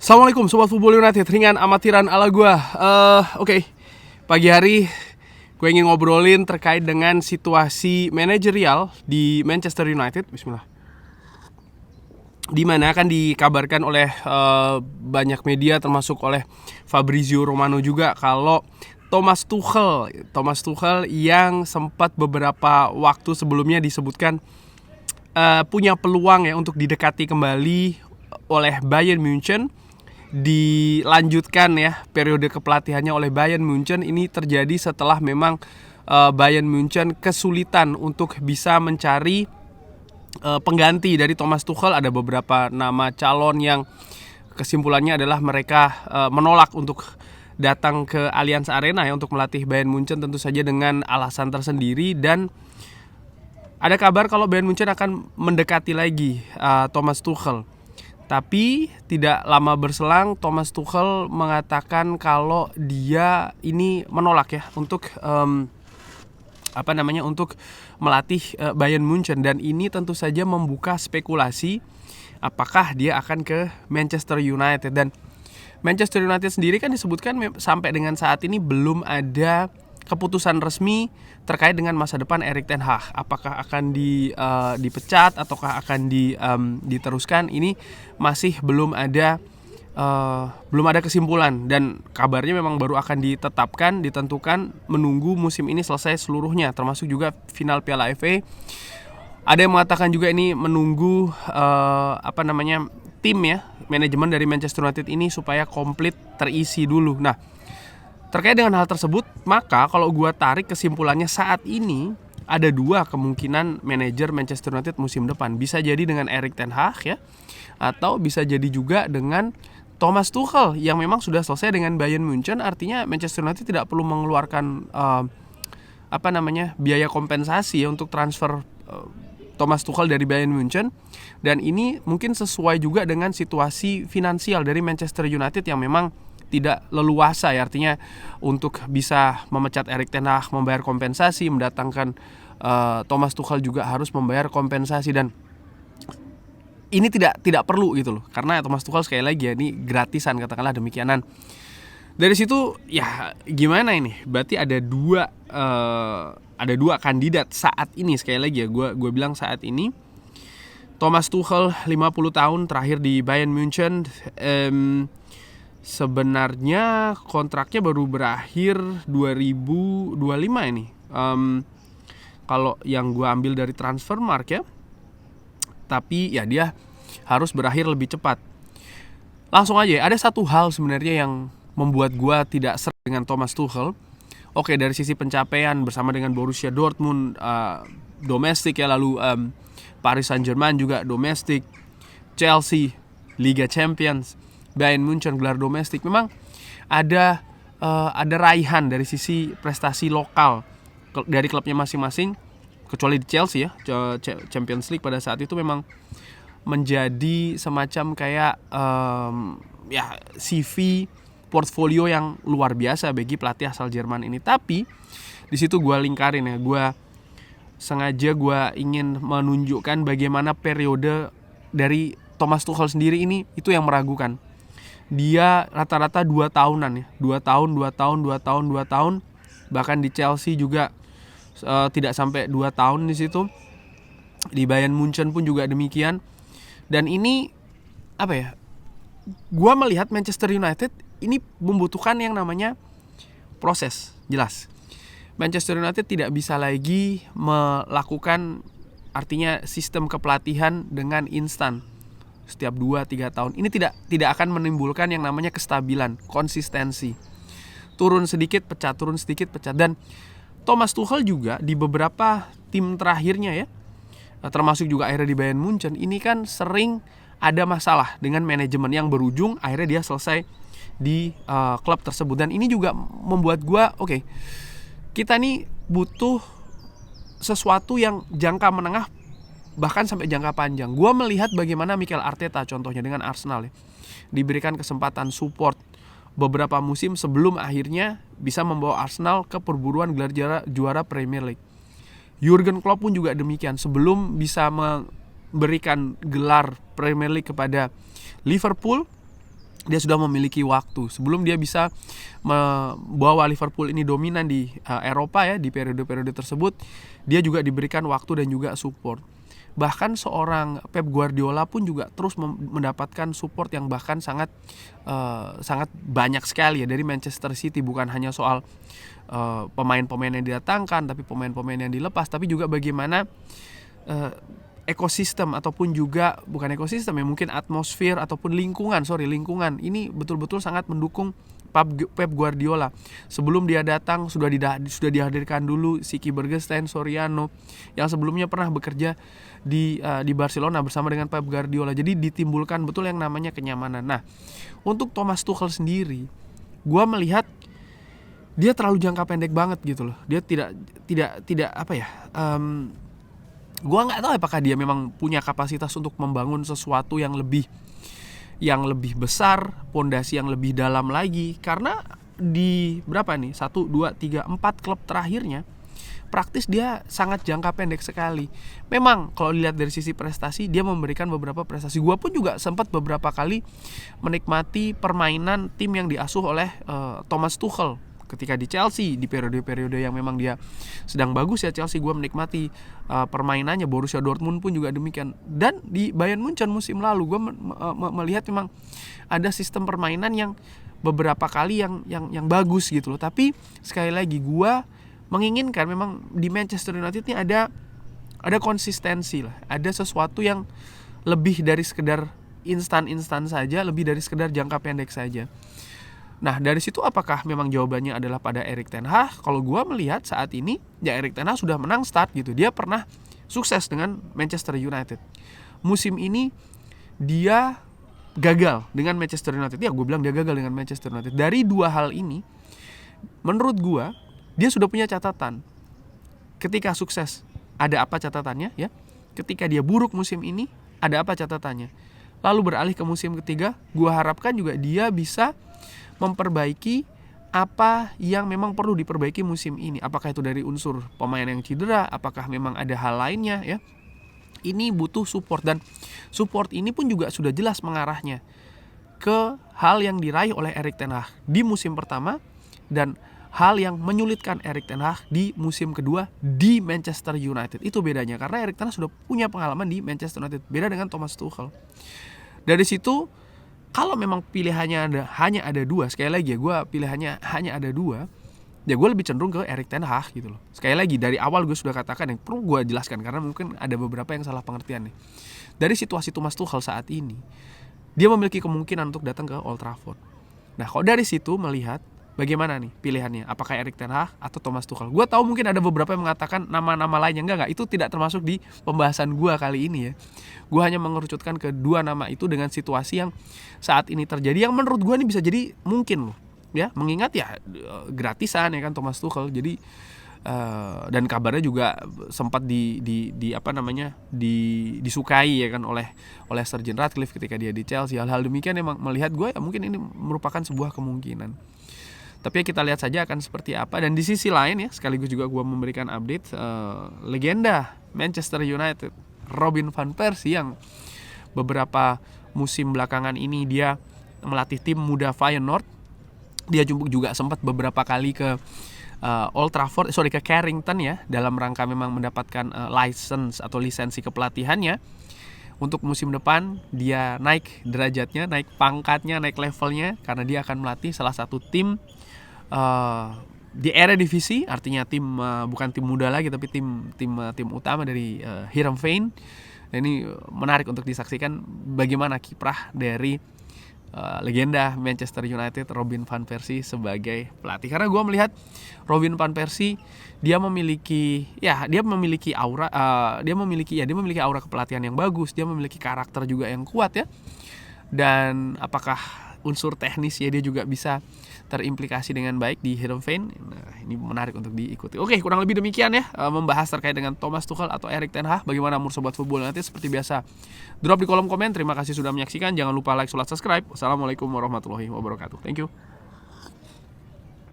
Assalamualaikum Sobat Football United, ringan amatiran ala gue. Oke. Pagi hari gue ingin ngobrolin terkait dengan situasi manajerial di Manchester United. Bismillah. Di mana kan dikabarkan oleh banyak media termasuk oleh Fabrizio Romano juga kalau Thomas Tuchel yang sempat beberapa waktu sebelumnya disebutkan punya peluang ya untuk didekati kembali oleh Bayern Munchen, dilanjutkan ya periode kepelatihannya oleh Bayern Munchen. Ini terjadi setelah memang Bayern Munchen kesulitan untuk bisa mencari pengganti dari Thomas Tuchel. Ada beberapa nama calon yang kesimpulannya adalah mereka menolak untuk datang ke Allianz Arena ya untuk melatih Bayern Munchen, tentu saja dengan alasan tersendiri. Dan ada kabar kalau Bayern Munchen akan mendekati lagi Thomas Tuchel. Tapi tidak lama berselang Thomas Tuchel mengatakan kalau dia ini menolak ya untuk untuk melatih Bayern Munchen, dan ini tentu saja membuka spekulasi apakah dia akan ke Manchester United. Dan Manchester United sendiri kan disebutkan sampai dengan saat ini belum ada keputusan resmi terkait dengan masa depan Erik ten Hag. Apakah akan dipecat ataukah akan diteruskan? Ini masih belum ada kesimpulan, dan kabarnya memang baru akan ditentukan menunggu musim ini selesai seluruhnya, termasuk juga final Piala FA. Ada yang mengatakan juga ini menunggu tim ya, manajemen dari Manchester United ini supaya komplit terisi dulu. Nah, terkait dengan hal tersebut, maka kalau gue tarik kesimpulannya saat ini ada dua kemungkinan manajer Manchester United musim depan. Bisa jadi dengan Erik ten Hag ya, atau bisa jadi juga dengan Thomas Tuchel yang memang sudah selesai dengan Bayern Munchen. Artinya Manchester United tidak perlu mengeluarkan biaya kompensasi ya untuk transfer Thomas Tuchel dari Bayern Munchen. Dan ini mungkin sesuai juga dengan situasi finansial dari Manchester United yang memang tidak leluasa ya, artinya untuk bisa memecat Erik ten Hag, membayar kompensasi, mendatangkan Thomas Tuchel juga harus membayar kompensasi, dan ini tidak perlu gitu loh, karena Thomas Tuchel sekali lagi ya ini gratisan, katakanlah demikianan. Dari situ ya gimana ini? Berarti ada dua kandidat saat ini, sekali lagi ya gue bilang saat ini. Thomas Tuchel 50 tahun terakhir di Bayern Munchen. Sebenarnya kontraknya baru berakhir 2025 ini. Kalau yang gue ambil dari Transfermarkt ya. Tapi ya dia harus berakhir lebih cepat. Langsung aja, ada satu hal sebenarnya yang membuat gue tidak serang dengan Thomas Tuchel. Oke, dari sisi pencapaian bersama dengan Borussia Dortmund domestik ya, lalu Paris Saint-Germain juga domestik, Chelsea Liga Champions, Bayern Munchen gelar domestik, memang ada raihan dari sisi prestasi lokal dari klubnya masing-masing, kecuali di Chelsea ya, Champions League pada saat itu memang menjadi semacam kayak CV portfolio yang luar biasa bagi pelatih asal Jerman ini. Tapi di situ gue lingkarin ya, gue ingin menunjukkan bagaimana periode dari Thomas Tuchel sendiri ini itu yang meragukan. Dia rata-rata 2 tahunan ya, 2 tahun, bahkan di Chelsea juga tidak sampai 2 tahun di situ. Di Bayern Munchen pun juga demikian. Dan ini gua melihat Manchester United ini membutuhkan yang namanya proses, jelas. Manchester United tidak bisa lagi melakukan artinya sistem kepelatihan dengan instan setiap 2-3 tahun. Ini tidak akan menimbulkan yang namanya kestabilan, konsistensi. Turun sedikit pecah. Dan Thomas Tuchel juga di beberapa tim terakhirnya ya, termasuk juga akhirnya di Bayern Munchen, ini kan sering ada masalah dengan manajemen yang berujung akhirnya dia selesai di klub tersebut. Dan ini juga membuat gue kita nih butuh sesuatu yang jangka menengah bahkan sampai jangka panjang. Gue melihat bagaimana Mikel Arteta contohnya dengan Arsenal ya, diberikan kesempatan support beberapa musim sebelum akhirnya bisa membawa Arsenal ke perburuan gelar juara Premier League. Jurgen Klopp pun juga demikian, sebelum bisa memberikan gelar Premier League kepada Liverpool, dia sudah memiliki waktu sebelum dia bisa membawa Liverpool ini dominan di Eropa ya, di periode-periode tersebut. Dia juga diberikan waktu dan juga support. Bahkan seorang Pep Guardiola pun juga terus mendapatkan support yang bahkan sangat banyak sekali ya dari Manchester City. Bukan hanya soal pemain-pemain yang didatangkan, tapi pemain-pemain yang dilepas, tapi juga bagaimana ekosistem ataupun juga bukan ekosistem ya, mungkin atmosfer ataupun lingkungan ini betul-betul sangat mendukung Pep Guardiola. Sebelum dia datang sudah dihadirkan dulu Siki Bergestein, Soriano yang sebelumnya pernah bekerja di Barcelona bersama dengan Pep Guardiola. Jadi ditimbulkan betul yang namanya kenyamanan. Nah, untuk Thomas Tuchel sendiri, gua melihat dia terlalu jangka pendek banget gitu loh. Dia tidak apa ya? Gua nggak tahu apakah dia memang punya kapasitas untuk membangun sesuatu yang lebih besar, pondasi yang lebih dalam lagi. Karena di berapa nih? 1, 2, 3, 4 klub terakhirnya praktis dia sangat jangka pendek sekali. Memang kalau dilihat dari sisi prestasi, dia memberikan beberapa prestasi. Gua pun juga sempat beberapa kali menikmati permainan tim yang diasuh oleh Thomas Tuchel. Ketika di Chelsea, di periode-periode yang memang dia sedang bagus ya Chelsea, gue menikmati permainannya. Borussia Dortmund pun juga demikian. Dan di Bayern Munchen musim lalu gue melihat memang ada sistem permainan yang beberapa kali yang bagus gitu loh. Tapi sekali lagi gue menginginkan memang di Manchester United ini ada konsistensi lah. Ada sesuatu yang lebih dari sekedar instan saja, lebih dari sekedar jangka pendek saja. Nah, dari situ apakah memang jawabannya adalah pada Erik ten Hag? Kalau gue melihat saat ini, ya Erik ten Hag sudah menang start gitu. Dia pernah sukses dengan Manchester United. Musim ini dia gagal dengan Manchester United. Ya, gue bilang dia gagal dengan Manchester United. Dari dua hal ini, menurut gue, dia sudah punya catatan. Ketika sukses, ada apa catatannya? Ya, ketika dia buruk musim ini, ada apa catatannya? Lalu beralih ke musim ketiga, gue harapkan juga dia bisa memperbaiki apa yang memang perlu diperbaiki musim ini. Apakah itu dari unsur pemain yang cedera, apakah memang ada hal lainnya ya. Ini butuh support, dan support ini pun juga sudah jelas mengarahnya ke hal yang diraih oleh Erik ten Hag di musim pertama dan hal yang menyulitkan Erik ten Hag di musim kedua di Manchester United. Itu bedanya, karena Erik ten Hag sudah punya pengalaman di Manchester United, beda dengan Thomas Tuchel. Dari situ, kalau memang pilihannya hanya ada dua, sekali lagi ya, gue pilihannya hanya ada dua, ya gue lebih cenderung ke Erik ten Hag gitu loh. Sekali lagi, dari awal gue sudah katakan, yang perlu gue jelaskan karena mungkin ada beberapa yang salah pengertian nih. Dari situasi Thomas Tuchel saat ini, dia memiliki kemungkinan untuk datang ke Old Trafford. Nah, kalau dari situ melihat bagaimana nih pilihannya, apakah Erik ten Hag atau Thomas Tuchel? Gue tahu mungkin ada beberapa yang mengatakan nama-nama lainnya, enggak, itu tidak termasuk di pembahasan gue kali ini ya. Gue hanya mengerucutkan kedua nama itu dengan situasi yang saat ini terjadi, yang menurut gue ini bisa jadi mungkin loh ya, mengingat ya gratisan ya kan Thomas Tuchel. Jadi dan kabarnya juga sempat disukai ya kan oleh Sir Jim Ratcliffe ketika dia di Chelsea. Hal-hal demikian emang melihat gue ya mungkin ini merupakan sebuah kemungkinan. Tapi ya kita lihat saja akan seperti apa. Dan di sisi lain ya, sekaligus juga gue memberikan update legenda Manchester United, Robin van Persie, yang beberapa musim belakangan ini dia melatih tim muda Feyenoord. Dia juga sempat beberapa kali ke ke Carrington ya, dalam rangka memang mendapatkan lisensi kepelatihannya. Untuk musim depan dia naik derajatnya, naik pangkatnya, naik levelnya, karena dia akan melatih salah satu tim di Eredivisie, artinya tim bukan tim muda lagi tapi tim utama dari Heerenveen. Nah, ini menarik untuk disaksikan bagaimana kiprah dari legenda Manchester United Robin van Persie sebagai pelatih. Karena gue melihat Robin van Persie dia memiliki aura aura kepelatihan yang bagus, dia memiliki karakter juga yang kuat ya. Dan apakah unsur teknis ya dia juga bisa terimplikasi dengan baik di Heerenveen. Nah, ini menarik untuk diikuti. Oke, kurang lebih demikian ya membahas terkait dengan Thomas Tuchel atau Erik ten Hag. Bagaimana menurut Sobat Football nanti seperti biasa drop di kolom komen. Terima kasih sudah menyaksikan. Jangan lupa like, subscribe. Wassalamualaikum warahmatullahi wabarakatuh. Thank you.